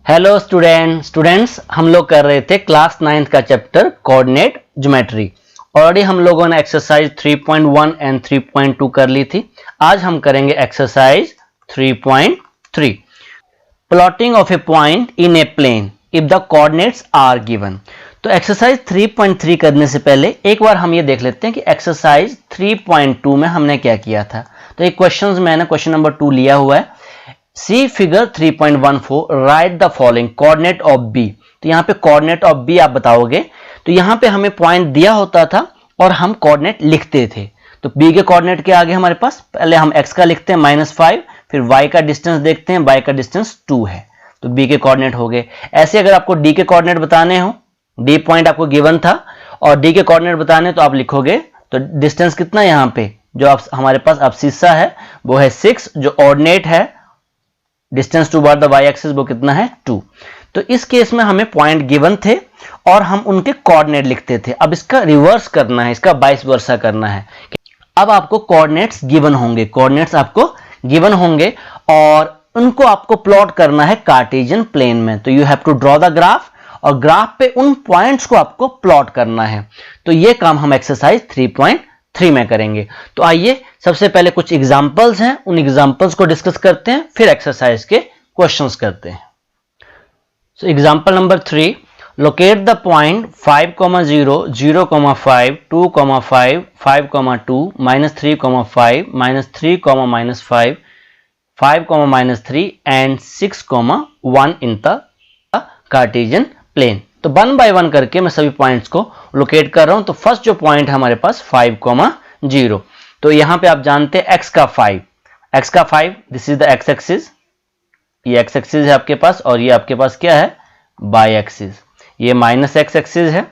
Hello students हम लोग कर रहे थे क्लास 9th का चैप्टर कोऑर्डिनेट ज्योमेट्री। ऑलरेडी हम लोगों ने एक्सरसाइज 3.1 एंड 3.2 कर ली थी। आज हम करेंगे exercise 3.3 plotting of a point in a plane if the coordinates are given. तो एक्सरसाइज 3.3 करने से पहले एक बार हम ये देख लेते हैं कि एक्सरसाइज 3.2 में हमने क्या किया था। तो एक मैंने क्वेश्चन नंबर 2 लिया हुआ है। See figure 3.14 write the following coordinate of B. तो यहाँ पे कोऑर्डिनेट ऑफ बी आप बताओगे। तो यहाँ पे हमें पॉइंट दिया होता था और हम कोऑर्डिनेट लिखते थे। तो बी के कोऑर्डिनेट के आगे हमारे पास पहले हम एक्स का लिखते हैं -5, फिर वाई का डिस्टेंस देखते हैं, वाई का डिस्टेंस 2 है, तो बी के कोऑर्डिनेट हो गए। ऐसे अगर आपको डी के कोऑर्डिनेट बताने हो, डी पॉइंट आपको गिवन था और डी के कोऑर्डिनेट बताने तो आप लिखोगे तो डिस्टेंस कितना यहाँ पे जो आप हमारे पास अब्सिस्सा है वो है 6, जो ऑर्डिनेट है distance toward the y axis वो कितना है 2। तो इस केस में हमें पॉइंट गिवन थे और हम उनके कोऑर्डिनेट लिखते थे। अब इसका रिवर्स करना है, इसका वाइस वर्सा करना है। अब आपको कोऑर्डिनेट्स गिवन होंगे, कोऑर्डिनेट्स आपको गिवन होंगे और उनको आपको प्लॉट करना है कार्टेशियन प्लेन में। तो you have to draw the graph और ग्राफ पे उन पॉइंट्स को आपको प्लॉट करना है। तो ये काम हम एक्सरसाइज 3.3 में करेंगे। तो आइए सबसे पहले कुछ एग्जांपल्स हैं, उन एग्जांपल्स को डिस्कस करते हैं, फिर एक्सरसाइज के क्वेश्चंस करते हैं। So example number 3, locate the point 5, 0, 0, 5, 2, 5, 5, 2, -3, 5, -3, -5, 5, -3 and 6, 1 in the Cartesian plane. तो 1 बाय 1 करके मैं सभी पॉइंट्स को लोकेट कर रहा हूं। तो फर्स्ट जो पॉइंट है हमारे पास 5, 0। तो यहां पे आप जानते हैं x का 5, this is the x axis, ये x एक्सिस है आपके पास और ये आपके पास क्या है y एक्सिस, ये -x एक्सिस है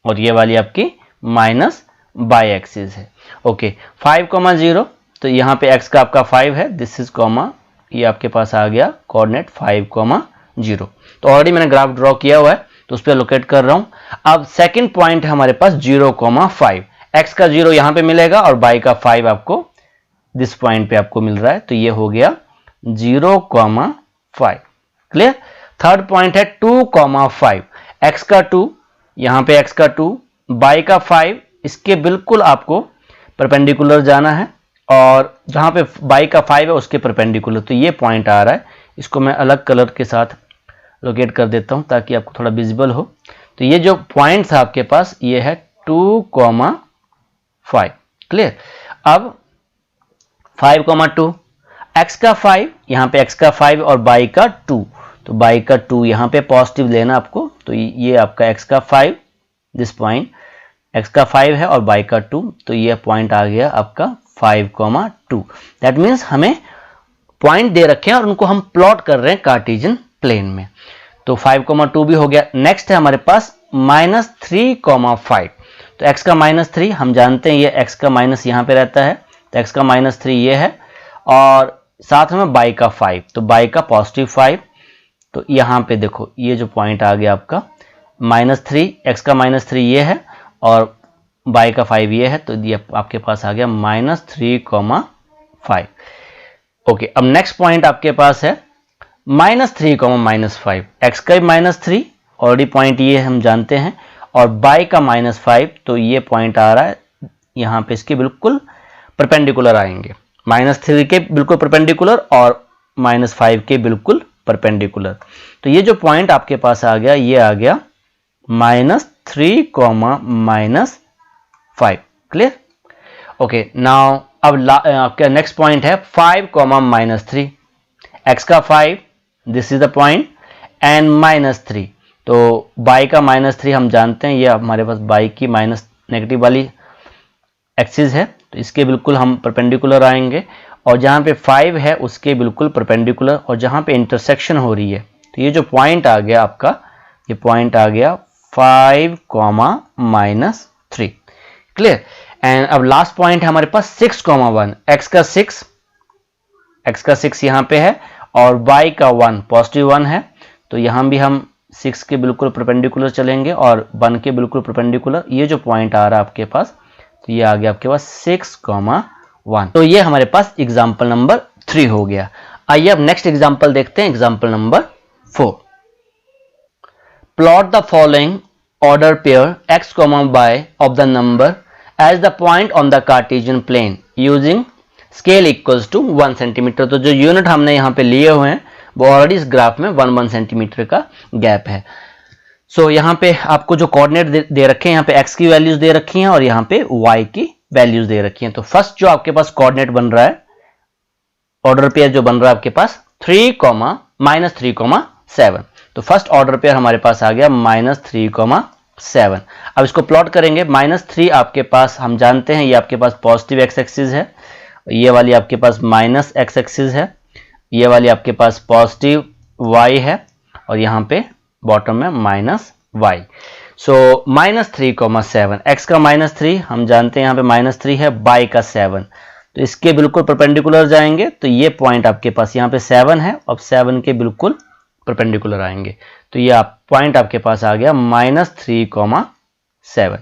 और ये वाली आपकी -y एक्सिस है। ओके 5, 0, तो यहां पे x का आपका 5 है, दिस इज ये आपके पास आ गया कोऑर्डिनेट 5, 0। तो ऑलरेडी मैंने ग्राफ ड्रॉ किया हुआ है तो उस पर लोकेट कर रहा हूं। अब सेकंड पॉइंट है हमारे पास 0, 5, x का 0 यहां पे मिलेगा और y का 5 आपको दिस पॉइंट पे आपको मिल रहा है। तो ये हो गया 0, 5, क्लियर। थर्ड पॉइंट है 2, 5, x का 2, यहां पे x का 2, y का 5, इसके बिल्कुल आपको परपेंडिकुलर जाना है और जहां पे y का 5 है उसके परपेंडिकुलर। तो ये पॉइंट आ रहा है, इसको मैं अलग कलर के साथ लोकेट कर देता हूं ताकि आपको थोड़ा विजिबल हो। तो ये जो पॉइंट्स है आपके पास ये है 2, 5, क्लियर। अब 5, 2, x का 5, यहां पे x का 5 और y का 2, तो y का 2 यहां पे पॉजिटिव लेना आपको। तो ये आपका x का 5, दिस पॉइंट x का 5 है और y का 2, तो ये पॉइंट आ गया आपका 5, 2। दैट मीन्स हमें पॉइंट दे रखे हैं और उनको हम प्लॉट कर रहे हैं कार्टेशियन प्लेन में। तो 5, 2 भी हो गया। नेक्स्ट है हमारे पास -3, 5। तो x का -3 हम जानते हैं, ये x का माइनस यहाँ पे रहता है, तो x का -3 ये है और साथ में y का 5, तो y का +5। तो यहाँ पे देखो ये जो पॉइंट आ गया आपका -3, x का -3 ये है और y का 5 ये है, तो ये आपके पास आ गया -3, 5। ओके अब नेक्स्ट पॉइंट आपके पास है -3, -5, x का -3 ऑलरेडी पॉइंट ये हम जानते हैं और y का -5, तो ये पॉइंट आ रहा है यहाँ पे इसके बिल्कुल परपेंडिकुलर आएंगे, -3 के बिल्कुल परपेंडिकुलर और -5 के बिल्कुल परपेंडिकुलर। तो ये जो पॉइंट आपके पास आ गया ये आ गया -3, -5, क्लियर। ओके नाउ अब आपका नेक्स्ट पॉइंट है 5, -3, x का 5, this is the point and -3, तो y का -3 हम जानते हैं, ये हमारे पास y की नेगेटिव वाली एक्सिस है, तो इसके बिल्कुल हम परपेंडिकुलर आएंगे और जहां पे 5 है उसके बिल्कुल परपेंडिकुलर और जहां पे इंटरसेक्शन हो रही है, तो ये जो पॉइंट आ गया आपका, ये पॉइंट आ गया 5, -3, क्लियर। एंड अब लास्ट पॉइंट है हमारे पास 6, 1, x का 6 यहां पे है और y का 1 +1 है, तो यहां भी हम 6 के बिल्कुल परपेंडिकुलर चलेंगे और 1 के बिल्कुल परपेंडिकुलर। ये जो पॉइंट आ रहा है आपके पास, तो ये आ गया आपके पास 6, 1। तो ये हमारे पास एग्जांपल नंबर 3 हो गया। आइए अब नेक्स्ट एग्जांपल देखते हैं, example number 4। Plot the following order pair x, y of the number as the point on the Cartesian plane using scale equals to 1 centimetre. तो जो यूनिट हमने यहाँ पे लिए हुए हैं वो ऑलरेडी इस ग्राफ में 1 सेंटीमीटर का गैप है। सो यहाँ पे आपको जो कोऑर्डिनेट दे रखे हैं, यहाँ पे x की वैल्यूज दे रखी हैं और यहाँ पे y की वैल्यूज दे रखी हैं। तो फर्स्ट जो आपके पास कोऑर्डिनेट बन रहा है, ऑर्डर पेयर जो बन रहा है आपके पास 3, -3, 7। तो फर्स्ट ऑर्डर पेयर हमारे पास आ गया -3, 7। अब इसको प्लॉट करेंगे। -3 आपके पास हम जानते हैं ये आपके पास पॉजिटिव एक्स एक्सिस है, ये वाली आपके पास माइनस एक्स एक्सिस है, ये वाली आपके पास पॉजिटिव y है और यहाँ पे बॉटम में -y। सो -3, 7, x का -3 हम जानते हैं यहाँ पे -3 है, y का 7। तो इसके बिल्कुल परपेंडिकुलर जाएंगे तो ये पॉइंट आपके पास यहाँ पे 7 है, अब 7 के बिल्कुल परपेंडिकुलर आएंगे तो ये पॉइंट आपके पास आ गया -3, 7।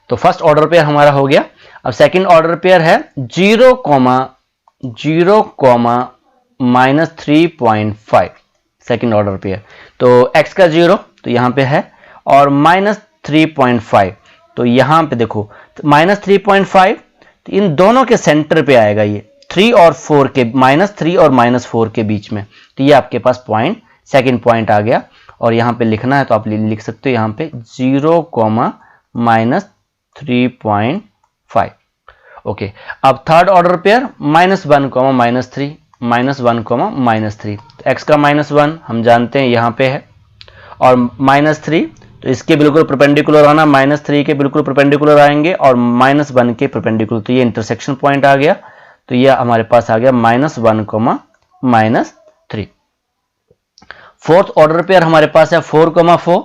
तो फर्स्ट ऑर्डर पेयर हमारा हो गया। अब सेकंड ऑर्डर पेयर है 0, -3.5, सेकंड ऑर्डर पेयर। तो x का 0 तो यहाँ पे है और -3.5 तो यहाँ पे देखो -3.5 तो इन दोनों के सेंटर पे आएगा, ये 3 और 4 के -3 और -4 के बीच में। तो ये आपके पास पॉइंट सेकंड पॉइंट आ गया और यहाँ पे लिखना है तो आप लिख सकते हो यहाँ पे 0, -3.5। ओके, अब थर्ड ऑर्डर पेयर -1, -3, -1, -3। तो x का -1 हम जानते हैं यहाँ पे है और -3 तो इसके बिल्कुल परपेंडिकुलर आना, -3 के बिल्कुल परपेंडिकुलर आएंगे और -1 के परपेंडिकुलर। तो ये इंटरसेक्शन पॉइंट आ गया, तो ये हमारे पास आ गया -1, -3। फोर्थ ऑर्डर पेयर हमारे पास है 4, 4।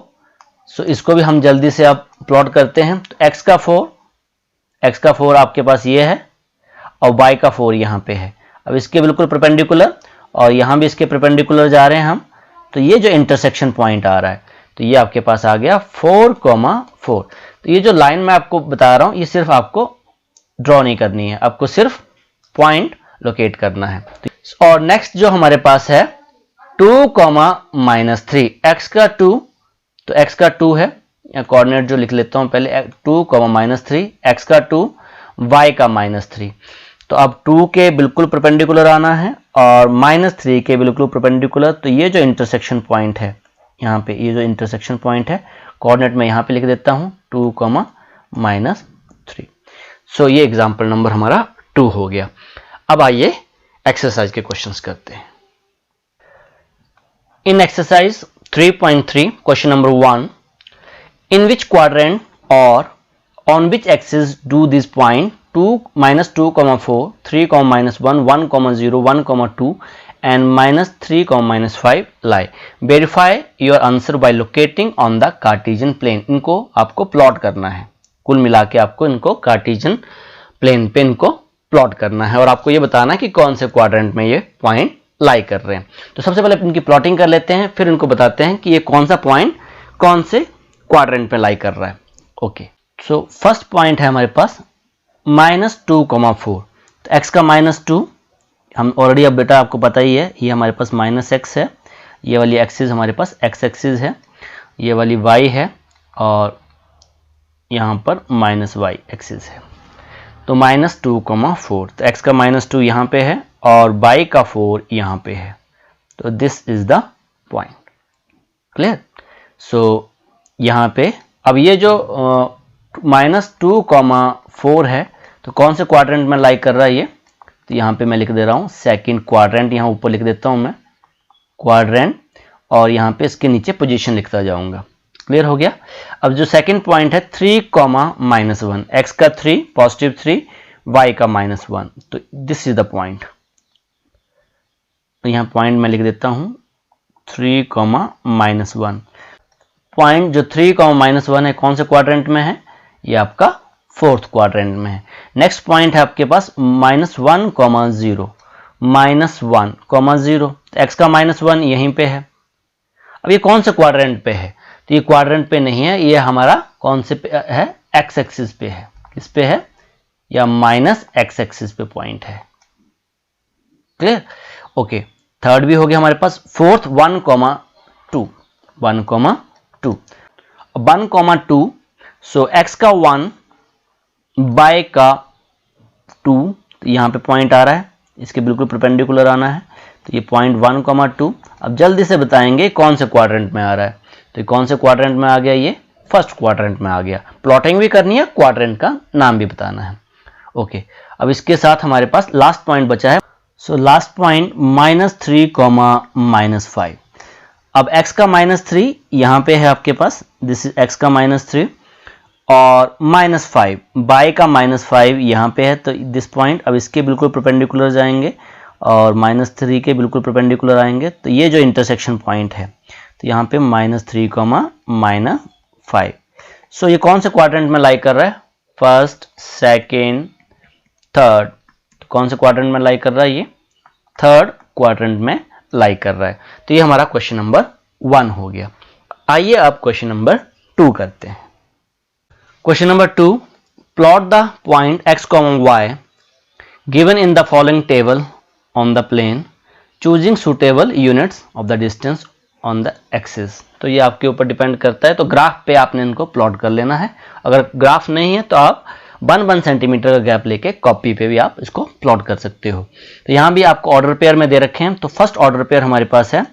सो इसको भी हम जल्दी से आप प्लॉट करते हैं। तो x का 4 आपके पास ये है और y का 4 यहाँ पे है। अब इसके बिल्कुल परपेंडिकुलर और यहाँ भी इसके परपेंडिकुलर जा रहे हैं हम, तो ये जो इंटरसेक्शन पॉइंट आ रहा है तो ये आपके पास आ गया 4, 4। तो ये जो लाइन मैं आपको बता रहा हूँ ये सिर्फ आपको ड्रॉ नहीं करनी है, आपको सिर्फ पॉइंट लोकेट करना है। और नेक्स्ट जो हमारे पास है 2, -3, x का 2 तो x का 2 है, कोऑर्डिनेट जो लिख लेता हूं पहले 2, -3, x का 2, y का -3। तो अब 2 के बिल्कुल परपेंडिकुलर आना है और -3 के बिल्कुल परपेंडिकुलर। तो ये जो इंटरसेक्शन पॉइंट है यहाँ पे, ये जो इंटरसेक्शन पॉइंट है कोऑर्डिनेट में यहाँ पे लिख देता हूँ 2, -3। सो ये एग्जाम्पल नंबर हमारा 2 हो गया। अब आइए एक्सरसाइज के क्वेश्चंस करते हैं। In exercise 3.3, question number 1, in which quadrant or on which axis do this point 2, -2, 4, 3, -1, 1, 0, 1, 2 and -3, -5 lie? Verify your answer by locating on the Cartesian plane. इनको आपको प्लॉट करना है, कुल मिला के आपको इनको कार्टेशियन प्लेन पे इनको प्लॉट करना है और आपको ये बताना है कि कौन से क्वाड्रेंट में ये पॉइंट लाई कर रहे हैं। तो सबसे पहले इनकी प्लॉटिंग कर लेते हैं, फिर इनको बताते हैं कि ये कौन सा पॉइंट कौन से क्वाड्रेंट पे लाई कर रहा है। ओके, सो फर्स्ट पॉइंट है हमारे पास -2, 4। तो x का -2 हम ऑलरेडी अब बेटा आपको पता ही है, ये हमारे पास -x है, ये वाली एक्सिस हमारे पास x एक्सिस है, ये वाली y है और यहाँ पर -y एक्सिस है। तो -2, 4। तो x का -2 यहाँ पे है और y का 4 यहाँ पे है। तो this is the point. Clear? So यहाँ पे अब ये जो -2, 4 है तो कौन से क्वाड्रेंट में लाई कर रहा है ये? तो यहाँ पे मैं लिख दे रहा हूँ सेकंड क्वाड्रेंट, यहाँ ऊपर लिख देता हूँ मैं क्वाड्रेंट और यहाँ पे इसके नीचे पोजीशन लिखता जाऊंगा। क्लियर हो गया? अब जो सेकंड पॉइंट है 3, -1, x का 3 पॉजिटिव 3, y का -1। तो दिस इज द पॉइंट। तो यहाँ पॉइंट मैं लिख देता हूँ 3, -1। पॉइंट जो 3, -1 है कौन से क्वाड्रेंट में है? ये आपका फोर्थ क्वाड्रेंट में है। नेक्स्ट पॉइंट है आपके पास -1, 0, -1, 0। तो x का -1 यहीं पे है। अब ये कौन से क्वाड्रेंट पे है? तो ये क्वाड्रेंट पे नहीं है, ये हमारा कौन से पे है? x एक्सिस पे है। किस पे है? या -x एक्सिस पे पॉइंट है। क्लियर? ओके, थर्ड भी हो गया हमारे पास, फोर्थ 1,2, 1,2, 1,2, सो x का 1 बाय का 2, तो यहाँ पे पॉइंट आ रहा है, इसके बिल्कुल परपेंडिकुलर आना है, तो ये पॉइंट 1,2। अब जल्दी से बताएंगे कौन से क्वाड्रेंट में आ रहा है, तो ये कौन से क्वाड्रेंट में आ गया, ये फर्स्ट क्वाड्रेंट में आ गया। प्लॉटिंग भी करनी है, क्वाड्रेंट का नाम भी बताना है। ओके, अब इसके साथ हमारे पास लास्ट पॉइंट बचा है, सो लास्ट पॉइंट -3, -5। अब x का -3 यहाँ पे है आपके पास, दिस इज x का -3, और -5 बाय का -5 यहाँ पे है, तो दिस पॉइंट, अब इसके बिल्कुल परपेंडिकुलर जाएंगे और -3 के बिल्कुल परपेंडिकुलर आएंगे, तो ये जो इंटरसेक्शन पॉइंट है, तो यहाँ पे -3, -5। सो ये कौन से क्वाड्रेंट में लाई कर रहा है, फर्स्ट, सेकेंड, थर्ड। तो कौन से क्वाड्रेंट में लाई कर रहा है, ये थर्ड क्वाड्रेंट में लाई कर रहा है। तो ये हमारा क्वेश्चन नंबर 1 हो गया। आइए अब क्वेश्चन नंबर 2 करते हैं। Question number 2, plot the point x, y given in the following table on the plane choosing suitable units of the distance on the axis। तो ये आपके ऊपर डिपेंड करता है, तो ग्राफ पे आपने इनको प्लॉट कर लेना है। अगर ग्राफ नहीं है तो आप 1 सेंटीमीटर का गैप लेके कॉपी पे भी आप इसको प्लॉट कर सकते हो। तो यहाँ भी आपको ऑर्डर पेयर में दे रखे हैं, तो फर्स्ट ऑर्डर पेयर हमारे पास है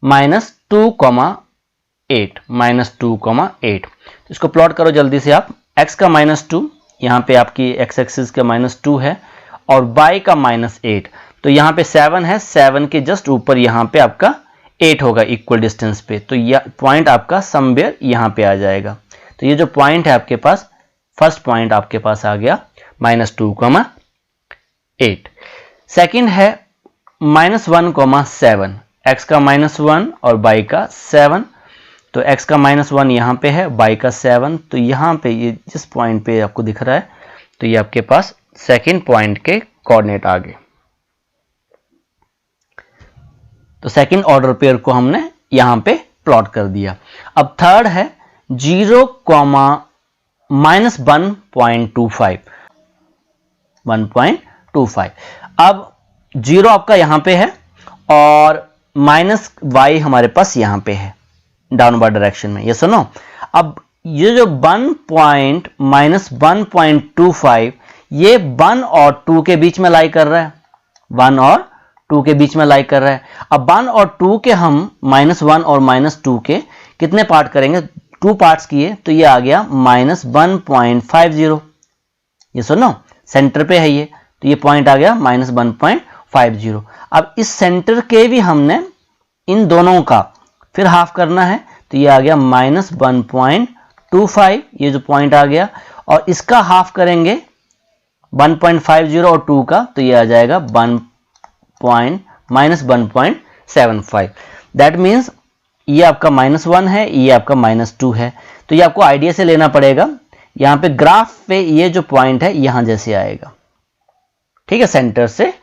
-2,8, -2,8। इसको प्लॉट करो जल्दी से आप। x का -2, यहाँ पे आपकी x एक्सिस का -2 है, और y का -8, तो यहाँ पे 7 है, 7 के जस्ट ऊपर यहाँ पे आपका 8 होगा इक्वल डिस्टेंस पे, तो यह पॉइंट आपका समवेयर यहाँ पे आ जाएगा। तो ये जो पॉइंट है आपके पास, फर्स्ट पॉइंट आपके पास आ गया -2,8। सेकंड है -1,7, x का -1 और y का 7, तो x का -1 यहाँ पे है, y का 7, तो यहाँ पे ये जिस पॉइंट पे आपको दिख रहा है, तो ये आपके पास सेकंड पॉइंट के कोऑर्डिनेट आ गए। तो सेकंड ऑर्डर पेयर को हमने यहाँ पे प्लॉट कर दिया। अब थर्ड है 0, -1.25, 1.25। अब 0 आपका यहाँ पे है और -y हमारे पास यहाँ पे है डाउनवर्ड डायरेक्शन में, ये सुनो। अब ये जो -1.25 ये 1 और 2 के बीच में लाई कर रहा है, 1 और 2 के बीच में लाई कर रहा है। अब 1 और 2 के हम -1 और -2 के कितने पार्ट करेंगे, 2 पार्ट्स किए, तो ये आ गया -1.50। ये सुनो, सेंटर पे है ये, तो ये पॉइंट आ गया -1.50। अब इस सेंटर के भी हमने इन दोनों का फिर हाफ करना है, तो ये आ गया -1.25, ये जो पॉइंट आ गया, और इसका हाफ करेंगे 1.50 और 2 का, तो ये आ जाएगा -1.75। दैट मीन्स ये आपका -1 है, ये आपका -2 है, तो ये आपको आइडिया से लेना पड़ेगा। यहाँ पे ग्राफ पे ये जो पॉइंट है यहाँ जैसे आएगा, ठीक है, सेंटर से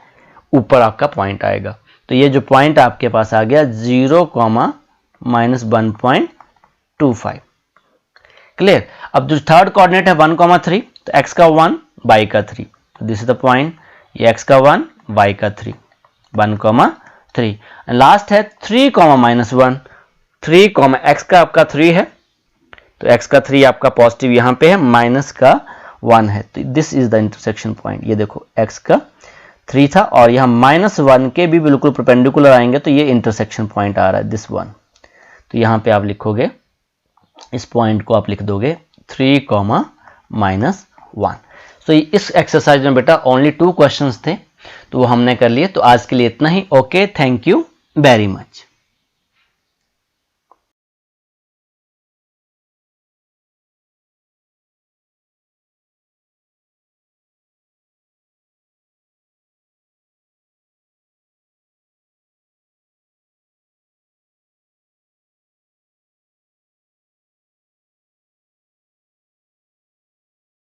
ऊपर आपका पॉइंट आएगा। तो ये जो पॉइंट आपके पास आ गया 0, -1.25। क्लियर। अब जो थर्ड कोऑर्डिनेट है 1,3, तो x का 1, y का 3, दिस इज द पॉइंट, ये x का 1, y का 3, 1,3। लास्ट है 3, -1, 3, x का आपका 3 है, तो x का 3 आपका पॉजिटिव यहाँ पे है, माइनस का 1 है, तो this is the intersection point. ये देखो x का 3 था और यहाँ -1 के भी बिल्कुल परपेंडिकुलर आएंगे, तो ये इंटरसेक्शन पॉइंट आ रहा है, दिस वन। तो यहाँ पे आप लिखोगे, इस पॉइंट को आप लिख दोगे 3, -1। तो इस एक्सरसाइज में बेटा ओनली 2 क्वेश्चंस थे, तो वो हमने कर लिए। तो आज के लिए इतना ही। Okay, thank you very much.